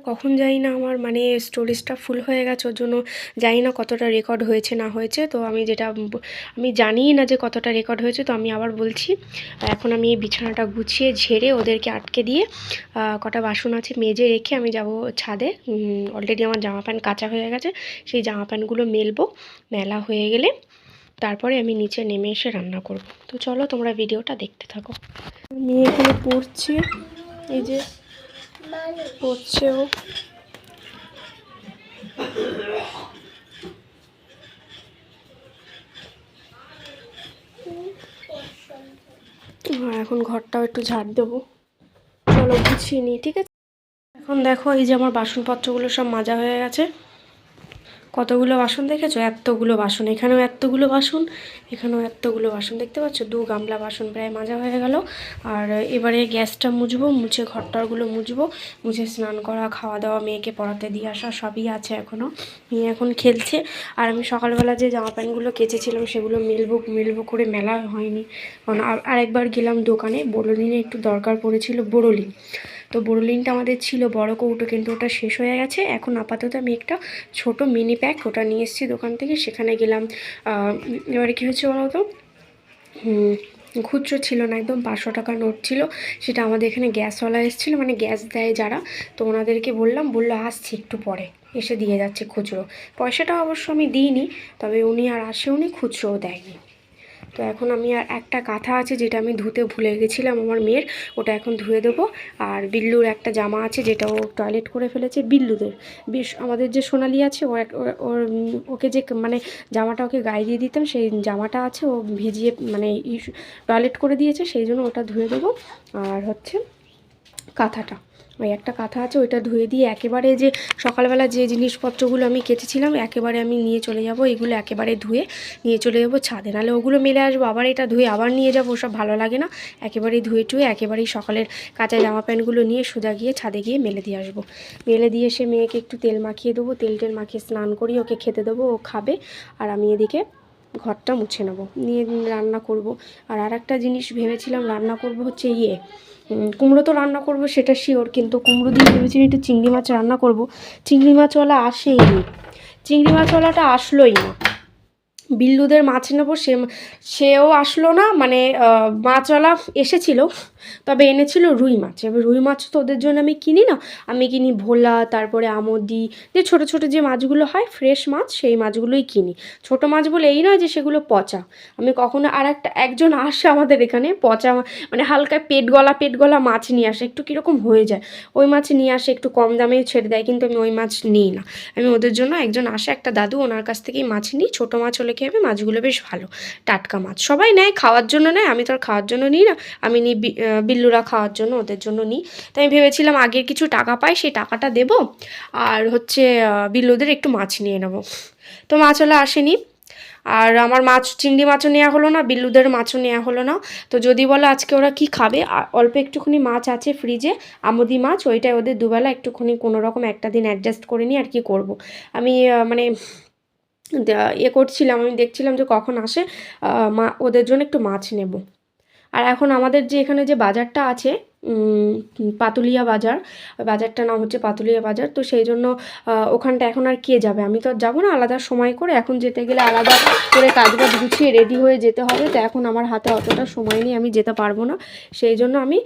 কখন জানি না আমার মানে স্টোরেজটা ফুল হয়ে গেছে, ওর জন্য জানি না কতটা রেকর্ড হয়েছে না হয়েছে। তো আমি আমি জানিই না যে কতটা রেকর্ড হয়েছে। তো আমি আবার বলছি, এখন আমি এই বিছানাটা গুছিয়ে ঝেড়ে ওদেরকে আটকে দিয়ে কটা বাসন আছে মেজে রেখে আমি যাব ছাদে। অলরেডি আমার জামা প্যান্ট কাচা হয়ে গেছে, সেই জামা প্যান্টগুলো মেলবো। মেলা হয়ে গেলে তারপরে আমি নিচে নেমে এসে রান্না করব। তো চলো তোমরা ভিডিওটা দেখতে থাকো। মেয়ে এখানে পড়ছে, এই যে পড়ছে ও। এখন ঘরটাও একটু ঝাড় দেবো, চলো গুছিয়ে নিই, ঠিক আছে? এখন দেখো এই যে আমার বাসনপত্রগুলো সব মাজা হয়ে গেছে। কতগুলো বাসন দেখেছো? এতগুলো বাসন, এখানেও এতগুলো বাসন, এখানেও এতগুলো বাসন, দেখতে পাচ্ছ? 2 গামলা বাসন প্রায় মাজা হয়ে গেল। আর এবারে গ্যাসটা মুছবো, মুছে ঘরটারগুলো মুছবো, মুছে স্নান করা, খাওয়া দাওয়া, মেয়েকে পড়াতে দিয়ে আসা সবই আছে এখনও। মেয়ে এখন খেলছে। আর আমি সকালবেলা যে জামা প্যান্টগুলো কেচেছিলাম সেগুলো মেলবো করে মেলা হয়নি। কারণ আরেকবার গেলাম দোকানে, বোরোলিনে একটু দরকার পড়েছিল, বোরোলিন। তো বোরোলিনটা আমাদের ছিল বড় কৌটো, কিন্তু ওটা শেষ হয়ে গেছে। এখন আপাতত আমি একটা ছোট মিনি প্যাক ওটা নিয়ে এসেছি দোকান থেকে, সেখানে গেলাম। এবারে কী হয়েছে বলো তো, খুচরো ছিল না, একদম 500 টাকার নোট ছিল। সেটা আমাদের এখানে গ্যাসওয়ালা এসেছিলো, মানে গ্যাস দেয় যারা, তো ওনাদেরকে বললো আসছি একটু পরে, এসে দিয়ে যাচ্ছে খুচরো। পয়সাটা অবশ্য আমি দিইনি, তবে উনি আর আসেওনি, খুচরোও দেয়নি। তো এখন আমি আর একটা কাঁথা আছে যেটা আমি ধুতে ভুলে গেছিলাম আমার মেয়ের, ওটা এখন ধুয়ে দেবো। আর বিল্লুর একটা জামা আছে যেটা ও টয়লেট করে ফেলেছে, বিল্লুদের। আমাদের যে সোনালি আছে ওর ওকে যে মানে জামাটা ওকে গায়ে দিয়ে দিতাম, সেই জামাটা আছে, ও ভিজিয়ে মানে টয়লেট করে দিয়েছে, সেই জন্য ওটা ধুয়ে দেবো। আর হচ্ছে কাঁথাটা, ওই একটা কাঁথা আছে, ওইটা ধুয়ে দিয়ে একেবারে যে সকালবেলা যে জিনিসপত্রগুলো আমি কেচেছিলাম একেবারে আমি নিয়ে চলে যাব, এগুলো একেবারে ধুয়ে নিয়ে চলে যাব ছাদে। নাহলে ওগুলো মেলে আসবো, আবার এটা ধুয়ে আবার নিয়ে যাবো, ওসব ভালো লাগে না। একেবারেই ধুয়ে টুয়ে একেবারেই সকালের কাঁচা জামা প্যান্টগুলো নিয়ে সোজা গিয়ে ছাদে গিয়ে মেলে দিয়ে আসবো। মেলে দিয়ে এসে মেয়েকে একটু তেল মাখিয়ে দেবো, তেল মাখিয়ে স্নান করি, ওকে খেতে দেবো, ও খাবে। আর আমি এদিকে ঘরটা মুছে নেবো, নিয়ে রান্না করব। আর একটা জিনিস ভেবেছিলাম রান্না করব, হচ্ছে কুমড়ো তো রান্না করব সেটা শিওর, কিন্তু কুমড়ো দিয়ে ভেবেছি একটু চিংড়ি মাছ রান্না করব। চিংড়ি মাছওয়ালা আসেইনি, চিংড়ি মাছওয়ালাটা আসলোই না। বিল্লুদের মাছ নেবো, সেও আসলো না, মানে মাছওয়ালা এসেছিল, তবে এনেছিল রুই মাছ। এবার রুই মাছ তো ওদের জন্য আমি কিনি না, আমি কিনি ভোলা, তারপরে আমদি, যে ছোটো ছোটো যে মাছগুলো হয় ফ্রেশ মাছ, সেই মাছগুলোই কিনি। ছোটো মাছ বলে এই নয় যে সেগুলো পচা। আমি কখনো একজন আসে আমাদের এখানে পচা, মানে হালকা পেট গলা মাছ নিয়ে আসে, একটু কীরকম হয়ে যায়, ওই মাছ নিয়ে আসে, একটু কম দামে ছেড়ে দেয়, কিন্তু আমি ওই মাছ নিই না। আমি ওদের জন্য একজন আসে, একটা দাদু, ওনার কাছ থেকেই মাছ নিই। ছোটো মাছ হলে কী হবে, মাছগুলো বেশ ভালো টাটকা মাছ, সবাই নেয় খাওয়ার জন্য নেয়, আমি তো আর খাওয়ার জন্য নিই না, আমি নিই বিল্লুরা খাওয়ার জন্য, ওদের জন্য নিই। তাই আমি ভেবেছিলাম আগের কিছু টাকা পাই, সেই টাকাটা দেবো, আর হচ্ছে বিল্লুদের একটু মাছ নিয়ে নেবো। তো মাছওয়ালা আসেনি, আর আমার চিংড়ি মাছও নেওয়া হলো না, বিল্লুদের মাছও নেওয়া হলো না। তো যদি বলো আজকে ওরা কি খাবে, অল্প একটুখানি মাছ আছে ফ্রিজে, আমদি মাছ, ওইটাই ওদের দুবেলা একটুখানি কোনোরকম একটা দিন অ্যাডজাস্ট করে নিই। আর কি করব আমি, মানে করছিলাম, আমি দেখছিলাম যে কখন আসে, ওদের জন্য একটু মাছ নেব। আর এখন আমাদের যে এখানে যে বাজারটা আছে, পাতুলিয়া বাজার, বাজারটার নাম হচ্ছে পাতুলিয়া বাজার। তো সেই জন্য ওখানটা এখন আর কে যাবে, আমি তো আর যাবো না আলাদা সময় করে, এখন যেতে গেলে আলাদা করে কাজবাজ গুছিয়ে রেডি হয়ে যেতে হবে। তো এখন আমার হাতে অতটা সময় নেই, আমি যেতে পারবো না। সেই জন্য আমি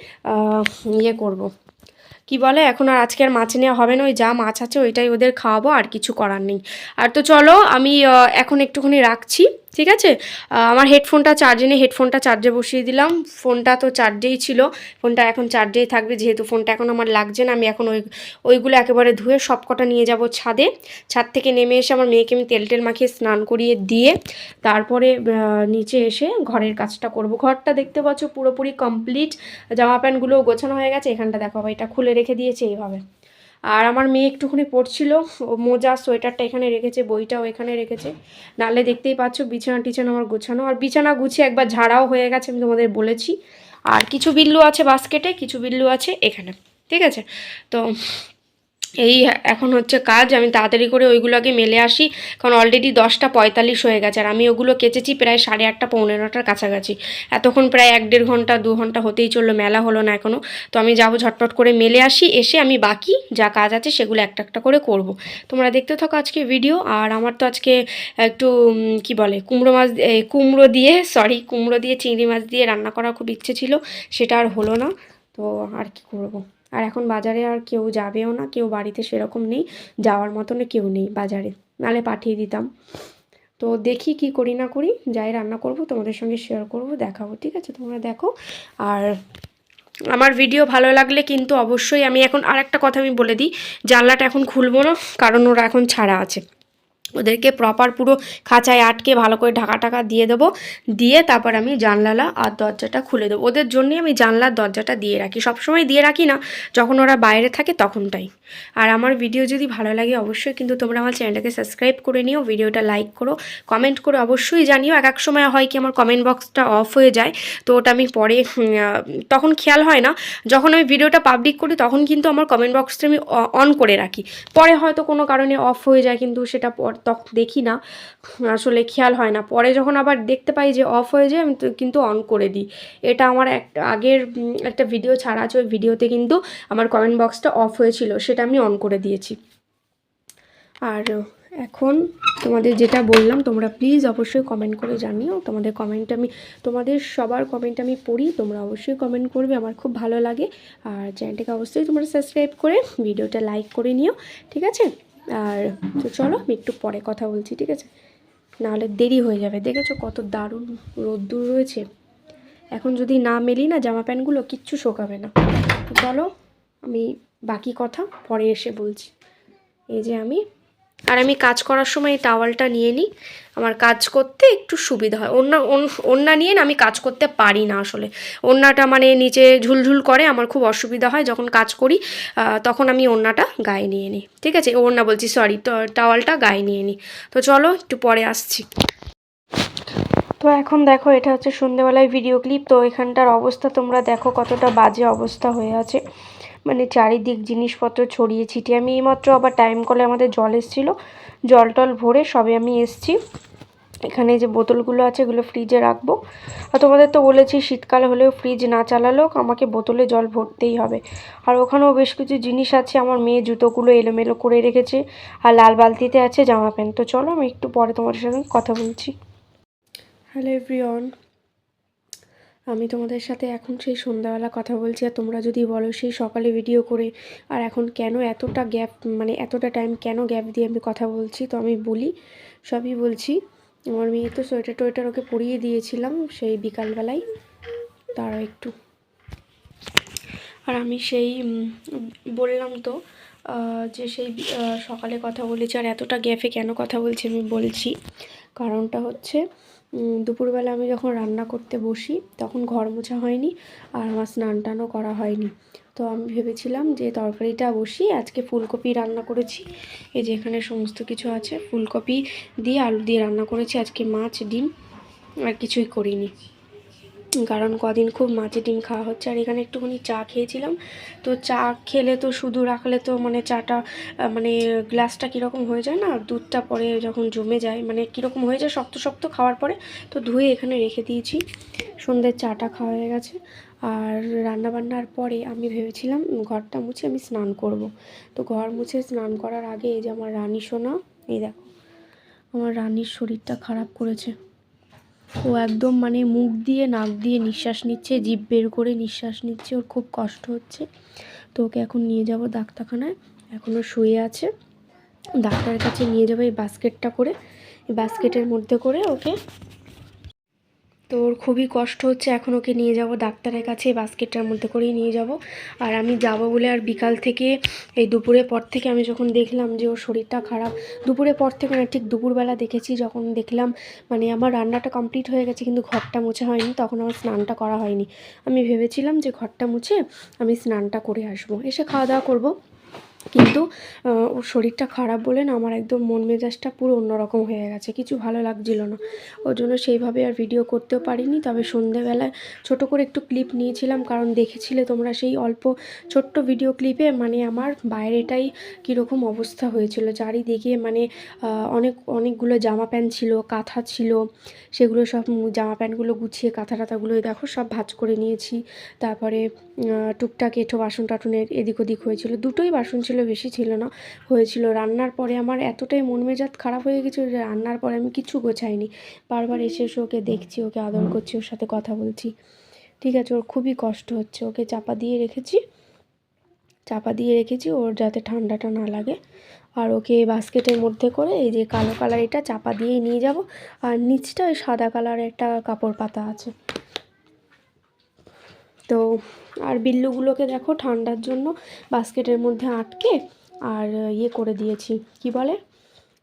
করব, কি বলে, এখন আর আজকে আর মাছ নেওয়া হবে না, ওই যা মাছ আছে ওইটাই ওদের খাওয়াবো, আর কিছু করার নেই। আর তো চলো আমি এখন একটুখানি রাখছি, ঠিক আছে? আমার হেডফোনটা চার্জে নেই, হেডফোনটা চার্জে বসিয়ে দিলাম, ফোনটা তো চার্জেই ছিল, ফোনটা এখন চার্জেই থাকবে, যেহেতু ফোনটা এখন আমার লাগছে না। আমি এখন ওইগুলো একেবারে ধুয়ে সব কটা নিয়ে যাব ছাদে। ছাদ থেকে নেমে এসে আমার মেয়েকে আমি তেল মাখিয়ে স্নান করিয়ে দিয়ে তারপরে নিচে এসে ঘরের কাজটা করব। ঘরটা দেখতে পাচ্ছ পুরোপুরি কমপ্লিট, জামা প্যান্টগুলোও গোছানো হয়ে গেছে। এখানটা দেখো, এটা খুলে রেখে দিয়েছে এইভাবে। আর আমার মেয়ে একটুখানি পড়ছিল, ও মোজা সোয়েটারটা এখানে রেখেছে, বইটাও এখানে রেখেছে। নাহলে দেখতেই পাচ্ছ বিছানা টিছানা আমার গোছানো, আর বিছানা গুছিয়ে একবার ঝাড়াও হয়ে গেছে, আমি তোমাদের বলেছি। আর কিছু বিল্লু আছে বাস্কেটে, কিছু বিল্লু আছে এখানে, ঠিক আছে? তো এই এখন হচ্ছে কাজ, আমি তাড়াতাড়ি করে ওইগুলোকে মেলে আসি, কারণ অলরেডি 10:45 হয়ে গেছে, আর আমি ওগুলো কেচেছি প্রায় 8:30 পৌনে 9টার কাছাকাছি। এতক্ষণ প্রায় 1-1.5 ঘন্টা 2 ঘন্টা হতেই চললো, মেলা হলো না এখনও। তো আমি যাবো ঝটপট করে মেলে আসি, এসে আমি বাকি যা কাজ আছে সেগুলো একটা একটা করে করব। তোমরা দেখতে থাকো আজকে ভিডিও। আর আমার তো আজকে একটু কি বলে কুমড়ো দিয়ে চিংড়ি মাছ দিয়ে রান্না করার খুব ইচ্ছে ছিল, সেটা আর হলো না। তো আর কি করব। আর এখন বাজারে আর কেউ যাবেও না, কেউ বাড়িতে সেরকম নেই, যাওয়ার মতনে কেউ নেই বাজারে, নালে পাঠিয়ে দিতাম। তো দেখি কি করি না করি, যাই রান্না করব তোমাদের সঙ্গে শেয়ার করব, দেখাবো, ঠিক আছে? তোমরা দেখো। আর আমার ভিডিও ভালো লাগলে কিন্তু অবশ্যই, আমি এখন আরেকটা কথা আমি বলে দিই, জানলাটা এখন খুলবো না, কারণ ওরা এখন ছাড়া আছে। ওদেরকে প্রপার পুরো খাঁচায় আটকে ভালো করে ঢাকা টাকা দিয়ে দেবো, দিয়ে তারপর আমি জানলা আর দরজাটা খুলে দেবো। ওদের জন্যই আমি জানলার দরজাটা দিয়ে রাখি, সবসময় দিয়ে রাখি না, যখন ওরা বাইরে থাকে তখনটাই। আর আমার ভিডিও যদি ভালো লাগে অবশ্যই কিন্তু তোমরা আমার চ্যানেলটাকে সাবস্ক্রাইব করে নিও, ভিডিওটা লাইক করো, কমেন্ট করে অবশ্যই জানিও। এক সময় হয় কি আমার কমেন্ট বক্সটা অফ হয়ে যায়, তো ওটা আমি পরে তখন খেয়াল হয় না। যখন আমি ভিডিওটা পাবলিক করি তখন কিন্তু আমার কমেন্ট বক্সটা আমি অন করে রাখি, পরে হয়তো কোনো কারণে অফ হয়ে যায়, কিন্তু সেটা তখন দেখি না, আসলে খেয়াল হয় না। পরে যখন আবার দেখতে পাই যে অফ হয়ে যায়, আমি কিন্তু অন করে দিই। এটা আমার আগের একটা ভিডিও ছাড়া আছে, ওই ভিডিওতে কিন্তু আমার কমেন্ট বক্সটা অফ হয়েছিল, সেটা আমি অন করে দিয়েছি। আর এখন তোমাদের যেটা বললাম, তোমরা প্লিজ অবশ্যই কমেন্ট করে জানিও, তোমাদের সবার কমেন্ট আমি পড়ি, তোমরা অবশ্যই কমেন্ট করবে, আমার খুব ভালো লাগে। আর চ্যানেলটাকে অবশ্যই তোমরা সাবস্ক্রাইব করে ভিডিওটা লাইক করে নিও, ঠিক আছে? আর তো চলো আমি একটু পরে কথা বলছি, ঠিক আছে? নাহলে দেরি হয়ে যাবে। দেখেছো কত দারুণ রোদ্দুর রয়েছে, এখন যদি না মেলি না জামা প্যান্টগুলো, কিচ্ছু শোকাবে না। চলো আমি বাকি কথা পরে এসে বলছি। এই যে আমি কাজ করার সময় এই টাওয়ালটা নিয়ে নিই, আমার কাজ করতে একটু সুবিধা হয়। ওড়না নিয়ে না আমি কাজ করতে পারি না আসলে, ওড়নাটা মানে নিচে ঝুলঝুল করে, আমার খুব অসুবিধা হয় যখন কাজ করি, তখন আমি ওড়নাটা গায়ে নিয়ে নিই, ঠিক আছে? ওড়না বলছি, সরি, টাওয়ালটা গায়ে নিয়ে নিই। তো চলো একটু পরে আসছি। তো এখন দেখো, এটা হচ্ছে সন্ধ্যেবেলায় ভিডিও ক্লিপ। তো এখানটার অবস্থা তোমরা দেখো কতটা বাজে অবস্থা হয়ে আছে, মানে চারিদিক জিনিসপত্র ছড়িয়ে ছিটিয়ে। আমি এইমাত্র আবার টাইম কলে আমাদের জল এসেছিলো, জল টল ভরে সবে আমি এসছি। এখানে যে বোতলগুলো আছে এগুলো ফ্রিজে রাখবো। আর তোমাদের তো বলেছি শীতকাল হলেও ফ্রিজ না চালালেও আমাকে বোতলে জল ভরতেই হবে। আর ওখানেও বেশ কিছু জিনিস আছে, আমার মেয়ে জুতোগুলো এলোমেলো করে রেখেছে, আর লাল বালতিতে আছে জামা প্যান্ট। তো চলো আমি একটু পরে তোমাদের সঙ্গে কথা বলছি। হ্যালো এভরিওয়ান, আমি তোমাদের সাথে এখন সেই সন্ধ্যাবেলা কথা বলছি, আর তোমরা যদি বলো সেই সকালে ভিডিও করে আর এখন কেন এতটা গ্যাপ, মানে এতটা টাইম কেন গ্যাপ দিয়ে আমি কথা বলছি, তো আমি বলি, সবই বলছি। আমার মেয়ে তো সোয়েটার টোয়েটার ওকে পরিয়ে দিয়েছিলাম সেই বিকালবেলায়, তারও একটু। আর আমি সেই বললাম তো যে সেই সকালে কথা বলেছি, আর এতটা গ্যাপে কেন কথা বলছি আমি বলছি। কারণটা হচ্ছে দুপুরবেলা আমি যখন রান্না করতে বসি তখন ঘর মোছা হয়নি, আর আমার স্নান টানও করা হয়নি। তো আমি ভেবেছিলাম যে তরকারিটা বসিয়ে আজকে ফুলকপি রান্না করেছি, এই যে এখানে সমস্ত কিছু আছে, ফুলকপি দিয়ে আলু দিয়ে রান্না করেছি আজকে, মাছ ডিম আর কিছুই করিনি, কারণ কদিন খুব মাছের ডিম খাওয়া হচ্ছে। আর এখানে একটুখানি চা খেয়েছিলাম, তো চা খেলে তো শুধু রাখলে তো মানে চাটা মানে গ্লাসটা কীরকম হয়ে যায় না, দুধটা পরে যখন জমে যায় মানে কীরকম হয়ে যায় শক্ত শক্ত খাওয়ার পরে, তো ধুয়ে এখানে রেখে দিয়েছি। সন্ধ্যের চাটা খাওয়া হয়ে গেছে। আর রান্নাবান্নার পরে আমি ভেবেছিলাম ঘরটা মুছে আমি স্নান করব। তো ঘর মুছে স্নান করার আগে এই যে আমার রানী সোনা, এই দেখো আমার রানীর শরীরটা খারাপ করেছে। ও একদম মানে মুখ দিয়ে নাক দিয়ে নিঃশ্বাস নিচ্ছে, জিভ বের করে নিঃশ্বাস নিচ্ছে, ওর খুব কষ্ট হচ্ছে। তো ওকে এখন নিয়ে যাব ডাক্তারখানায়, এখনও শুয়ে আছে, ডাক্তারের কাছে নিয়ে যাবো এই বাস্কেটটা করে, এই বাস্কেটের মধ্যে করে ওকে। তো ওর খুবই কষ্ট হচ্ছে, এখন ওকে নিয়ে যাব ডাক্তারের কাছে, বাস্কেটটার মধ্যে করেই নিয়ে যাব। আর আমি যাব বলে আর বিকাল থেকে এই দুপুরের পর থেকে আমি যখন দেখলাম যে ওর শরীরটা খারাপ, দুপুরের পর থেকে না ঠিক দুপুরবেলা দেখেছি, যখন দেখলাম মানে আমার রান্নাটা কমপ্লিট হয়ে গেছে কিন্তু ঘরটা মুছে হয়নি, তখন আমার স্নানটা করা হয়নি। আমি ভেবেছিলাম যে ঘরটা মুছে আমি স্নানটা করে আসবো, এসে খাওয়া দাওয়া করবো। কিন্তু ওর শরীরটা খারাপ বলে না আমার একদম মন মেজাজটা পুরো অন্যরকম হয়ে গেছে, কিছু ভালো লাগছিল না। ওর জন্য সেইভাবে আর ভিডিও করতেও পারিনি। তবে সন্ধেবেলায় ছোট করে একটু ক্লিপ নিয়েছিলাম, কারণ দেখেছিলে তোমরা সেই অল্প ছোট্ট ভিডিও ক্লিপে মানে আমার বাইরেটাই কীরকম অবস্থা হয়েছিল। চারিদিকে মানে অনেকগুলো জামা প্যান্ট ছিল, কাঁথা ছিল, সেগুলো সব জামা প্যান্টগুলো গুছিয়ে কাঁথা টাথাগুলো দেখো সব ভাঁজ করে নিয়েছি। তারপরে টুকটাক এঁঠো বাসন টাসনের এদিক ওদিক হয়েছিল, দুটোই বাসন ছিল, বেশি ছিল না, হয়েছিল। রান্নার পরে আমার এতটাই মন মেজাজ খারাপ হয়ে গেছিলো যে রান্নার পরে আমি কিছু গোছাইনি। বারবার এসে এসে ওকে দেখছি, ওকে আদর করছি, ওর সাথে কথা বলছি, ঠিক আছে। ওর খুবই কষ্ট হচ্ছে, ওকে চাপা দিয়ে রেখেছি ওর যাতে ঠান্ডাটা না লাগে। আর ওকে বাস্কেটের মধ্যে করে এই যে কালো কালার এটা চাপা দিয়েই নিয়ে যাব। আর নিচটা ওই সাদা কালার একটা কাপড় পাতা আছে। তো আর বিল্লুগুলোকে দেখো ঠান্ডার জন্য বাস্কেটের মধ্যে আটকে আর ইয়ে করে দিয়েছি, কি বলে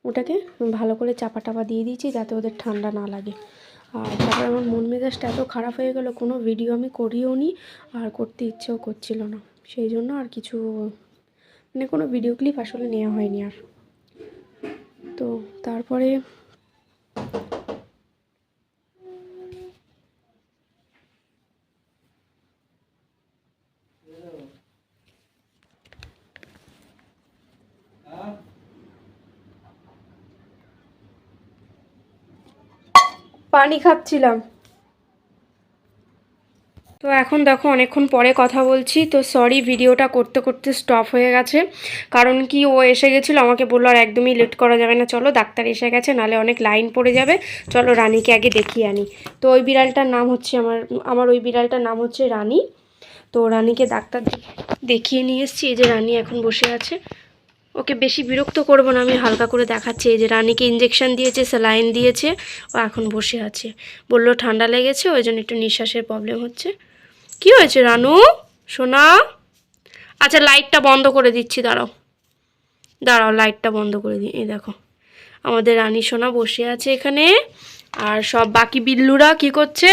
ওটাকে, ভালো করে চাপা টাপা দিয়ে দিয়েছি যাতে ওদের ঠান্ডা না লাগে। আর তারপর আমার মন মেজাজটা এত খারাপ হয়ে গেল, কোনো ভিডিও আমি করিও নি আর করতে ইচ্ছেও করছিল না, সেই জন্য আর কিছু মানে কোনো ভিডিও ক্লিপ আসলে নেওয়া হয়নি আর। তো তারপরে পানি খাচ্ছিলাম। তো এখন দেখো অনেকক্ষণ পরে কথা বলছি, তো সরি ভিডিওটা করতে করতে স্টপ হয়ে গেছে। কারণ কি ও এসে গেছিলো, আমাকে বললো আর একদমই লেট করা যাবে না, চলো ডাক্তার এসে গেছে, নাহলে অনেক লাইন পড়ে যাবে, চলো রানীকে আগে দেখিয়ে আনি। তো ওই বিড়ালটার নাম হচ্ছে আমার ওই বিড়ালটার নাম হচ্ছে রানী। তো রানীকে ডাক্তার দেখিয়ে নিয়ে এসেছি। এই যে রানী এখন বসে আছে, ওকে বেশি বিরক্ত করবো না, আমি হালকা করে দেখাচ্ছি। এই যে রানীকে ইঞ্জেকশন দিয়েছে, স্যালাইন দিয়েছে, ও এখন বসে আছে। বললো ঠান্ডা লেগেছে, ওই জন্য একটু নিঃশ্বাসের প্রবলেম হচ্ছে। কি হয়েছে রানু সোনা? আচ্ছা লাইটটা বন্ধ করে দিচ্ছি, দাঁড়াও লাইটটা বন্ধ করে দিই। এই দেখো আমাদের রানী সোনা বসে আছে এখানে, আর সব বাকি বিল্লুরা কি করছে,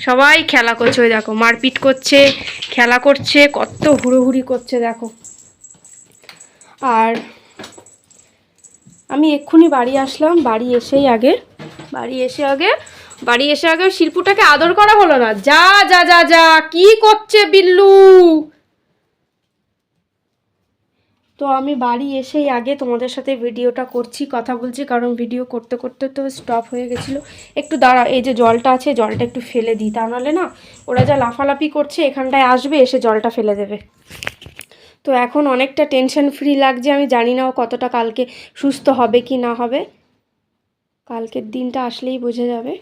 সবাই খেলা করছে। ওই দেখো মারপিট করছে, খেলা করছে, কত হুড়োহুড়ি করছে দেখো। আর আমি এক্ষুনি বাড়ি আসলাম, বাড়ি এসে আগে শিল্পুটাকে আদর করা হলো না। যা যা যা যা কি করছে বিল্লু? তো আমি বাড়ি এসেই আগে তোমাদের সাথে ভিডিওটা করছি, কথা বলছি, কারণ ভিডিও করতে করতে তো স্টপ হয়ে গেছিলো। একটু দাঁড়া, এই যে জলটা আছে জলটা একটু ফেলে দিই, তা নাহলে না ওরা যা লাফালাফি করছে এখানটায় আসবে, এসে জলটা ফেলে দেবে। তো এখন অনেকটা টেনশন ফ্রি লাগছে, আমি জানি না ও কতটা কালকে সুস্থ হবে কি না হবে, কালকের দিনটা আসলেই বোঝা যাবে।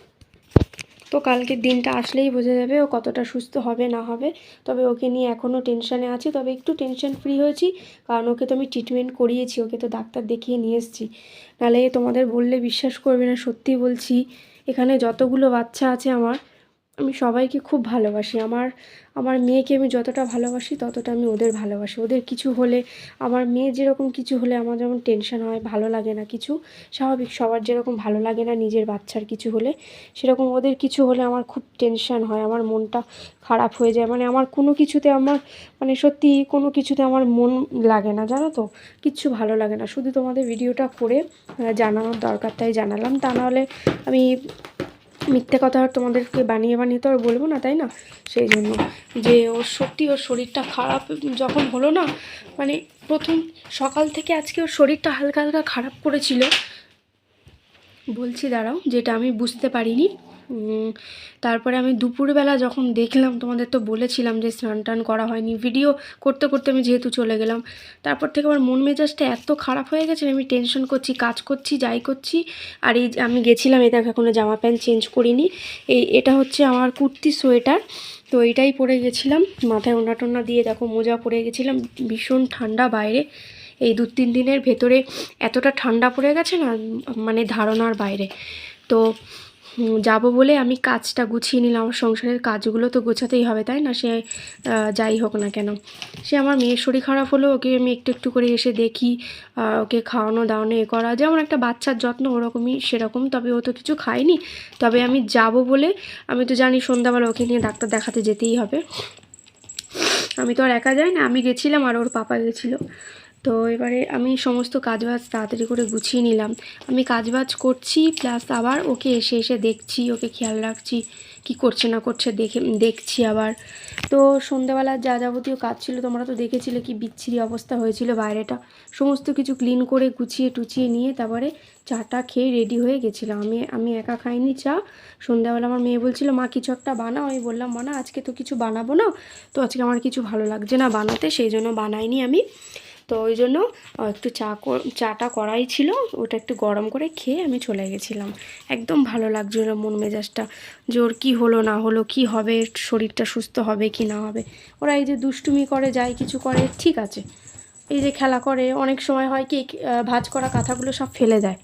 ও কতটা সুস্থ হবে না হবে। তবে ওকে নিয়ে এখনও টেনশানে আছি, তবে একটু টেনশন ফ্রি হয়েছি, কারণ ওকে তো আমি ট্রিটমেন্ট করিয়েছি, ওকে তো ডাক্তার দেখিয়ে নিয়ে এসেছি। নাহলে তোমাদের বললে বিশ্বাস করবে না, সত্যি বলছি, এখানে যতগুলো বাচ্চা আছে আমি সবাইকে খুব ভালোবাসি। আমার মেয়েকে আমি যতটা ভালোবাসি ততটা আমি ওদের ভালোবাসি। ওদের কিছু হলে, আমার মেয়ে যেরকম কিছু হলে আমার যেমন টেনশন হয়, ভালো লাগে না কিছু, স্বাভাবিক সবার যেরকম ভালো লাগে না নিজের বাচ্চার কিছু হলে, সেরকম ওদের কিছু হলে আমার খুব টেনশন হয়, আমার মনটা খারাপ হয়ে যায়। মানে আমার কোনো কিছুতে সত্যি কোনো কিছুতে আমার মন লাগে না, জানো তো, কিচ্ছু ভালো লাগে না। শুধু তোমাদের ভিডিওটা করে জানানোর দরকার, তাই জানালাম। তা নাহলে আমি মিথ্যে কথা আর তোমাদেরকে বানিয়ে তো আর বলবো না, তাই না? সেই জন্য যে ওর শরীরটা খারাপ যখন হলো না, মানে প্রথম সকাল থেকে আজকে ওর শরীরটা হালকা হালকা খারাপ করেছিল, বলছি দাঁড়াও, যেটা আমি বুঝতে পারিনি। তারপরে আমি দুপুরবেলা যখন দেখলাম, তোমাদের তো বলেছিলাম যে স্নান টান করা হয়নি, ভিডিও করতে করতে আমি যেহেতু চলে গেলাম, তারপর থেকে আমার মন মেজাজটা এত খারাপ হয়ে গেছে, আমি টেনশন করছি, কাজ করছি, যাই করছি। আর এই আমি গেছিলাম, এই দেখো এখনো জামা প্যান্ট চেঞ্জ করিনি, এটা হচ্ছে আমার কুর্তি সোয়েটার, তো এইটাই পরে গেছিলাম, মাথায় ওড়না টোনা দিয়ে দেখো মোজা পরে গেছিলাম। ভীষণ ঠান্ডা বাইরে, এই 2-3 দিনের ভেতরে এতটা ঠান্ডা পড়ে গেছে না, মানে ধারণার বাইরে। তো যাব বলে আমি কাজটা গুছিয়ে নিলাম, আমার সংসারের কাজগুলো তো গোছাতেই হবে, তাই না? সে যাই হোক না কেন, সে আমার মেয়ের শরীর খারাপ হলো, ওকে আমি একটু একটু করে এসে দেখি, ওকে খাওয়ানো দাওয়ানো করা, যেমন একটা বাচ্চার যত্ন ওরকমই সেরকম। তবে ও তো কিছু খায়নি, তবে আমি যাব বলে, আমি তো জানি সন্ধ্যাবেলা ওকে নিয়ে ডাক্তার দেখাতে যেতেই হবে, আমি তো আর একা যাই না, আমি গেছিলাম আর ওর পাপা গেছিলো। তো এবারে আমি সমস্ত কাজবাজ তাড়াতাড়ি করে গুছিয়ে নিলাম। আমি কাজবাজ করছি প্লাস আবার ওকে এসে এসে দেখছি, ওকে খেয়াল রাখছি কি করছে না করছে দেখছি আবার। তো সন্ধ্যেবেলার যা যাবতীয় কাজ ছিল তোমরা তো দেখেছিলে কি বিচ্ছিরি অবস্থা হয়েছিল বাইরেটা। সমস্ত কিছু ক্লিন করে গুছিয়ে টুচিয়ে নিয়ে তারপরে চাটা খেয়ে রেডি হয়ে গেছিলাম। আমি একা খাইনি চা। সন্ধ্যাবেলা আমার মেয়ে বলছিল মা কিছু একটা বানাও, আমি বললাম মা না আজকে তো কিছু বানাবো না, তো আজকে আমার কিছু ভালো লাগছে না বানাতে, সেই জন্য বানাইনি আমি। তো ওই জন্য একটু চাটা করাই ছিল, ওটা একটু গরম করে খেয়ে আমি চলে গেছিলাম। একদম ভালো লাগছিল মন মেজাজটা, যে ওর কী হলো না হলো, কি হবে, শরীরটা সুস্থ হবে কি না হবে। ওরা এই যে দুষ্টুমি করে যায় কিছু করে ঠিক আছে, এই যে খেলা করে অনেক সময় হয় কি ভাঁজ করা কাঁথাগুলো সব ফেলে দেয়,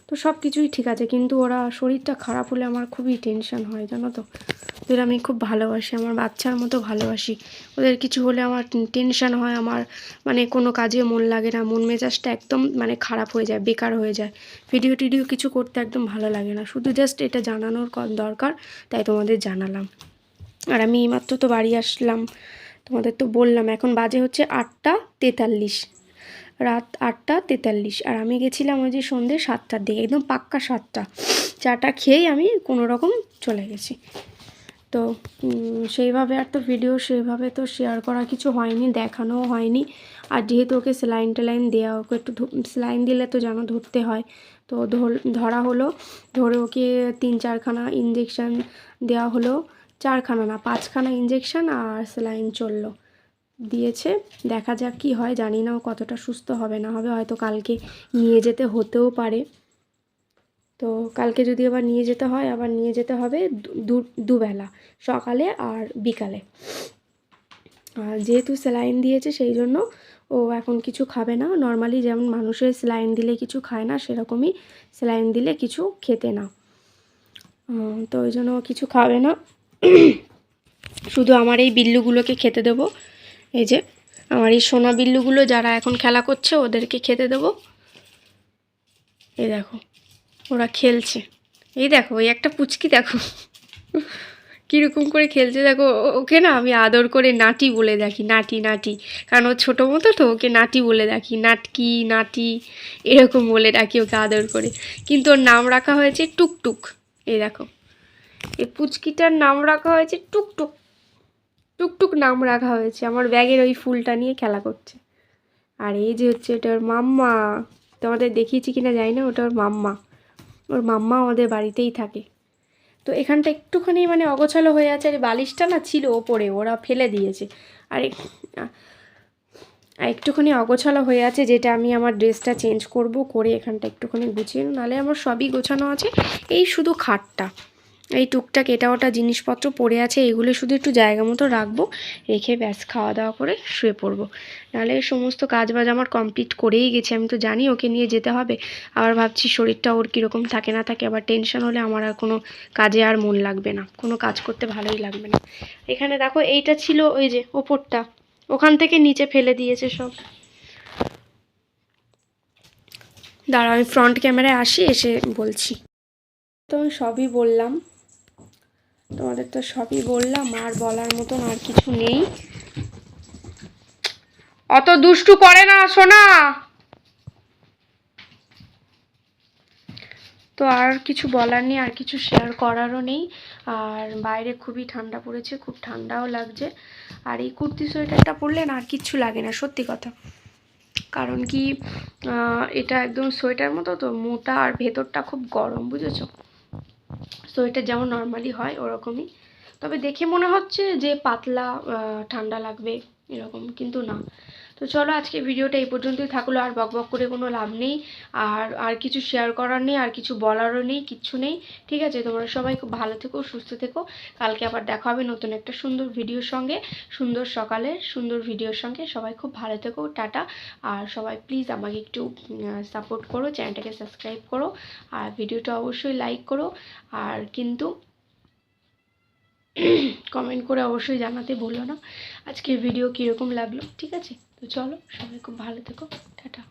তো সব কিছুই ঠিক আছে, কিন্তু ওরা শরীরটা খারাপ হলে আমার খুবই টেনশন হয় জানো তো। ওদের আমি খুব ভালোবাসি, আমার বাচ্চার মতো ভালোবাসি। ওদের কিছু হলে আমার টেনশন হয়, আমার মানে কোনো কাজে মন লাগে না, মন মেজাজটা একদম মানে খারাপ হয়ে যায়, বেকার হয়ে যায়। ভিডিও টিডিও কিছু করতে একদম ভালো লাগে না, শুধু জাস্ট এটা জানানোর দরকার, তাই তোমাদের জানালাম। আর আমি এইমাত্র তো বাড়ি আসলাম, তোমাদের তো বললাম এখন বাজে হচ্ছে 8:43, রাত 8:43। আর আমি গেছিলাম ওই যে সন্ধ্যে 7টার দিকে, একদম পাক্কা 7টা। চাটা খেয়েই আমি কোনো রকম চলে গেছি। তো সেইভাবে আর তো ভিডিও সেভাবে তো শেয়ার করা কিছু হয়নি, দেখানোও হয়নি। আর যেহেতু ওকে স্যালাইন ট্যালাইন দেওয়া, ওকে একটু স্যালাইন দিলে তো জানো ধরতে হয়, তো ধরা হলো, ধরে ওকে 3-4খানা ইঞ্জেকশান দেওয়া হলো, 4খানা না 5খানা ইঞ্জেকশান আর স্যালাইন চললো, দিয়েছে। দেখা যাক কি হয়, জানি না ও কতটা সুস্থ হবে না হবে, হয়তো কালকে নিয়ে যেতে হতেও পারে। তো কালকে যদি আবার নিয়ে যেতে হয়, আবার নিয়ে যেতে হবে দুবেলা, সকালে আর বিকালে। আর যেহেতু স্যালাইন দিয়েছে সেই জন্য ও এখন কিছু খাবে না, নর্মালি যেমন মানুষের স্যালাইন দিলে কিছু খায় না, সেরকমই স্যালাইন দিলে কিছু খেতে না। তো ওই জন্য কিছু খাবে না, শুধু আমার এই বিল্লুগুলোকে খেতে দেবো। এই যে আমার এই সোনা বিল্লুগুলো যারা এখন খেলা করছে ওদেরকে খেতে দেবো। এই দেখো ওরা খেলছে, এই দেখো ওই একটা পুচকি দেখো কীরকম করে খেলছে দেখো। ওকে না আমি আদর করে নাটি বলে ডাকি, নাটি নাটি, কারণ ও ছোটো মতো তো, ওকে নাটি বলে ডাকি, নাটকি নাটি এরকম বলে ডাকি ওকে আদর করে। কিন্তু ওর নাম রাখা হয়েছে টুকটুক। এই দেখো এই পুচকিটার নাম রাখা হয়েছে টুকটুক, টুকটুক নাম রাখা হয়েছে। আমার ব্যাগের ওই ফুলটা নিয়ে খেলা করছে। আর এই যে হচ্ছে এটা ওর মাম্মা, তোমাদের দেখিয়েছি কিনা জানি না, ওটা ওর মাম্মা। ওর মাম্মা আমাদের বাড়িতেই থাকে। তো এখানটা একটুখানি মানে অগোছালো হয়ে আছে, আর বালিশটা না ছিল ওপরে, ওরা ফেলে দিয়েছে। আর একটুখানি অগোছালো হয়ে আছে, যেটা আমি আমার ড্রেসটা চেঞ্জ করব, করে এখানটা একটুখানি গুছিয়ে, নাহলে আমার সবই গোছানো আছে। এই শুধু খাটটা, এই টুকটাক এটা ওটা জিনিসপত্র পড়ে আছে, এগুলো শুধু একটু জায়গা মতো রাখবো, রেখে ব্যাস খাওয়া দাওয়া করে শুয়ে পড়বো। নাহলে সমস্ত কাজবাজ আমার কমপ্লিট করেই গেছি, আমি তো জানি ওকে নিয়ে যেতে হবে। আবার ভাবছি শরীরটা ওর কীরকম থাকে না থাকে, আবার টেনশন হলে আমার আর কোনো কাজে আর মন লাগবে না, কোনো কাজ করতে ভালোই লাগবে না। এখানে দেখো এইটা ছিল ওই যে ওপরটা, ওখান থেকে নিচে ফেলে দিয়েছে সব। দাঁড়াও আমি ফ্রন্ট ক্যামেরায় আসি, এসে বলছি। তো আমি সবই বললাম, তোমাদের তো সবই বললাম, আর বলার মতন আর কিছু নেই। অত দুষ্টু করে না সোনা। তো আর কিছু বলার নেই, আর কিছু শেয়ার করারও নেই। আর বাইরে খুবই ঠান্ডা পড়েছে, খুব ঠান্ডাও লাগছে। আর এই কুর্তি সোয়েটারটা পরলে না আর কিচ্ছু লাগে না, সত্যি কথা। কারণ কি এটা একদম সোয়েটার মতো তো, মোটা, আর ভেতরটা খুব গরম, বুঝেছো। সোয়েটার যেমন নর্মালি হয় ওরকমই, তবে দেখে মনে হচ্ছে যে পাতলা ঠান্ডা লাগবে এরকম, কিন্তু না। তো চলো আজকে ভিডিওটা এই পর্যন্তই থাকলো, আর বকবক করে কোনো লাভ নেই, আর কিছু শেয়ার করার নেই, আর কিছু বলারও নেই, কিচ্ছু নেই। ঠিক আছে, তোমরা সবাই খুব ভালো থেকো, সুস্থ থেকো। কালকে আবার দেখা হবে নতুন একটা সুন্দর ভিডিওর সঙ্গে, সুন্দর সকালের সুন্দর ভিডিওর সঙ্গে। সবাই খুব ভালো থেকো, টাটা। আর সবাই প্লিজ আমাকে একটু সাপোর্ট করো, চ্যানেলটাকে সাবস্ক্রাইব করো, আর ভিডিওটা অবশ্যই লাইক করো, আর কিন্তু কমেন্ট করে অবশ্যই জানাতে ভুলো না আজকের ভিডিও কীরকম লাগলো। ঠিক আছে, তো চলো সবাই খুব ভালো থেকো, টাটা।